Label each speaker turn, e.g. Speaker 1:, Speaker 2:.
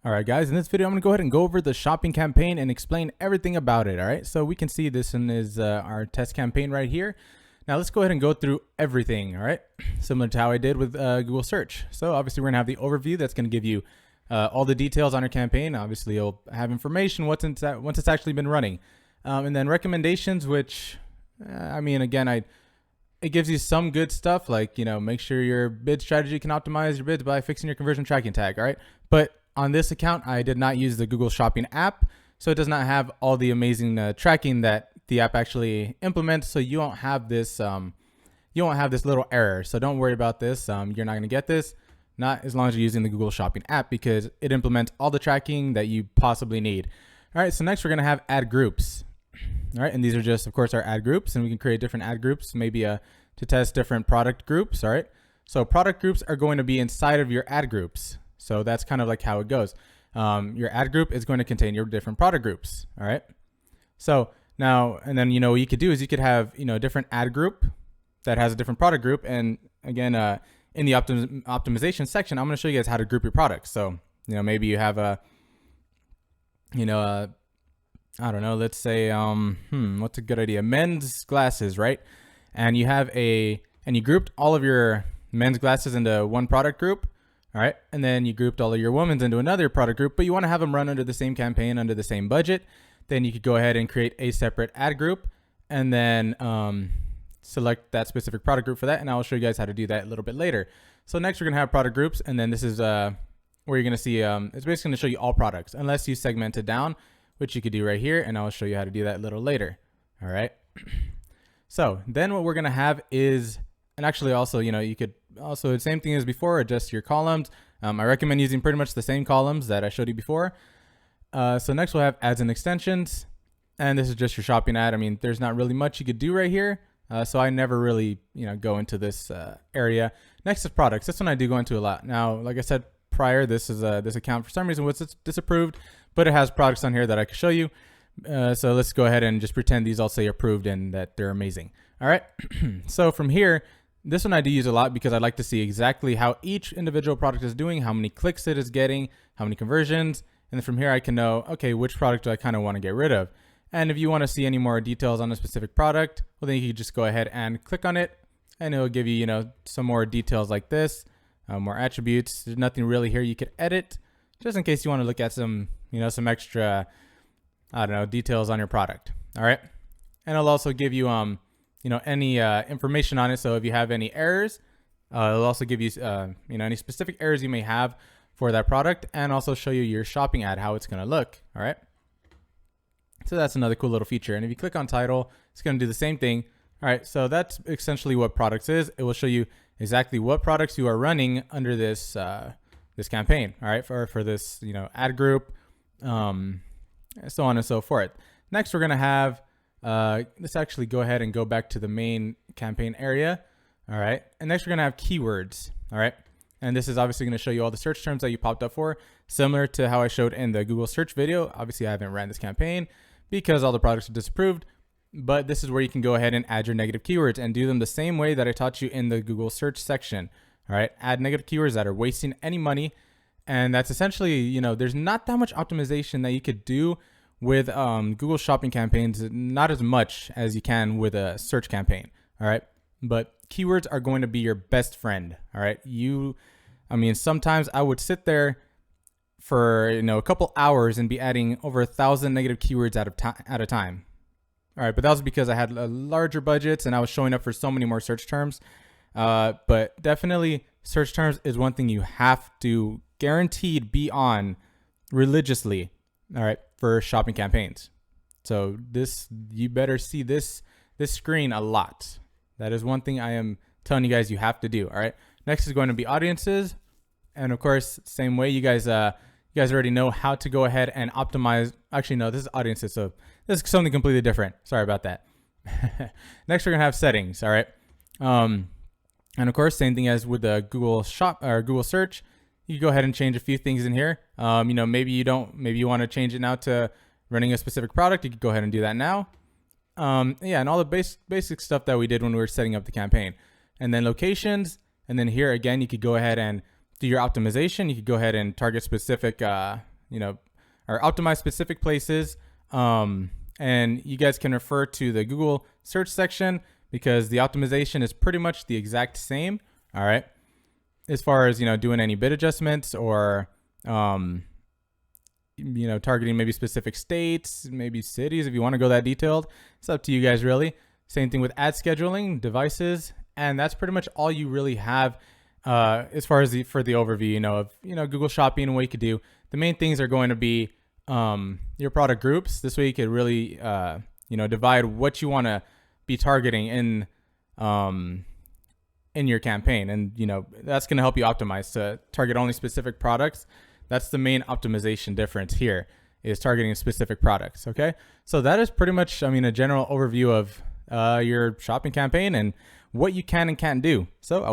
Speaker 1: All right, guys, in this video, I'm going to go ahead and go over the shopping campaign and explain everything about it. All right, so we can see this one is our test campaign right here. Now let's go ahead and go through everything. All right, similar to how I did with Google search. So obviously we're going to have the overview that's going to give you all the details on your campaign. Obviously you'll have information once it's actually been running. And then recommendations, which I mean, again, it gives you some good stuff like, make sure your bid strategy can optimize your bids by fixing your conversion tracking tag. All right, but on this account, I did not use the Google Shopping app, so it does not have all the amazing tracking that the app actually implements. So you won't have this, little error. So don't worry about this. You're not going to get this, not as long as you're using the Google Shopping app, because it implements all the tracking that you possibly need. All right. So next we're going to have ad groups. All right, and these are just, of course, our ad groups, and we can create different ad groups, maybe to test different product groups. All right. So product groups are going to be inside of your ad groups. So that's kind of like how it goes. Your ad group is going to contain your different product groups. All right. So now, and then, what you could do is you could have, a different ad group that has a different product group. And again, in the optimization section, I'm going to show you guys how to group your products. So, maybe you have I don't know, let's say, what's a good idea? Men's glasses, right? And you have and you grouped all of your men's glasses into one product group. All right. And then you grouped all of your women's into another product group, but you want to have them run under the same campaign, under the same budget. Then you could go ahead and create a separate ad group and then select that specific product group for that. And I'll show you guys how to do that a little bit later. So next we're going to have product groups. And then this is where you're going to see, it's basically going to show you all products unless you segment it down, which you could do right here. And I'll show you how to do that a little later. All right. So then what we're going to have is, and actually also, you could also, the same thing as before, adjust your columns. I recommend using pretty much the same columns that I showed you before. So next we'll have ads and extensions. And this is just your shopping ad. I mean, there's not really much you could do right here. So I never really, go into this area. Next is products. This one I do go into a lot. Now, like I said prior, this account for some reason was disapproved, but it has products on here that I can show you. So let's go ahead and just pretend these all say approved and that they're amazing. All right. So from here, this one I do use a lot because I like to see exactly how each individual product is doing, how many clicks it is getting, how many conversions. And then from here I can know, okay, which product do I kind of want to get rid of? And if you want to see any more details on a specific product, well, then you can just go ahead and click on it and it'll give you, some more details like this, more attributes. There's nothing really here you could edit just in case you want to look at some, some extra, I don't know, details on your product. All right. And it'll also give you, any information on it. So if you have any errors, it'll also give you, any specific errors you may have for that product, and also show you your shopping ad, how it's going to look. All right. So that's another cool little feature. And if you click on title, it's going to do the same thing. All right. So that's essentially what products is. It will show you exactly what products you are running under this, this campaign. All right. For this, ad group, so on and so forth. Next, we're going to have, let's actually go ahead and go back to the main campaign area. All right. And next we're going to have keywords. All right. And this is obviously going to show you all the search terms that you popped up for, similar to how I showed in the Google search video. Obviously I haven't ran this campaign because all the products are disapproved, but this is where you can go ahead and add your negative keywords and do them the same way that I taught you in the Google search section. All right. Add negative keywords that are wasting any money. And that's essentially, there's not that much optimization that you could do with Google shopping campaigns, not as much as you can with a search campaign. All right. But keywords are going to be your best friend. All right. Sometimes I would sit there for, a couple hours and be adding over 1,000 negative keywords at a time. All right. But that was because I had larger budgets and I was showing up for so many more search terms. But definitely search terms is one thing you have to guaranteed be on religiously. All right. For shopping campaigns. So you better see this screen a lot. That is one thing I am telling you guys you have to do. All right. Next is going to be audiences. And of course, same way, you guys already know how to go ahead and optimize. Actually, no, this is audiences. So this is something completely different. Sorry about that. Next, we're going to have settings. All right. And of course, same thing as with the Google shop or Google search. You can go ahead and change a few things in here. Maybe you want to change it now to running a specific product. You could go ahead and do that now. And all the basic stuff that we did when we were setting up the campaign. And then locations. And then here again, you could go ahead and do your optimization. You could go ahead and target specific or optimize specific places. And you guys can refer to the Google search section because the optimization is pretty much the exact same. All right. As far as, doing any bid adjustments or, targeting maybe specific states, maybe cities, if you want to go that detailed, it's up to you guys really. Same thing with ad scheduling, devices, and that's pretty much all you really have as far as for the overview, of Google Shopping and what you could do. The main things are going to be your product groups. This way you could really divide what you want to be targeting in your campaign, and that's going to help you optimize to target only specific products. That's the main optimization difference here, is targeting specific products. Okay, so that is pretty much, a general overview of your shopping campaign and what you can and can't do. So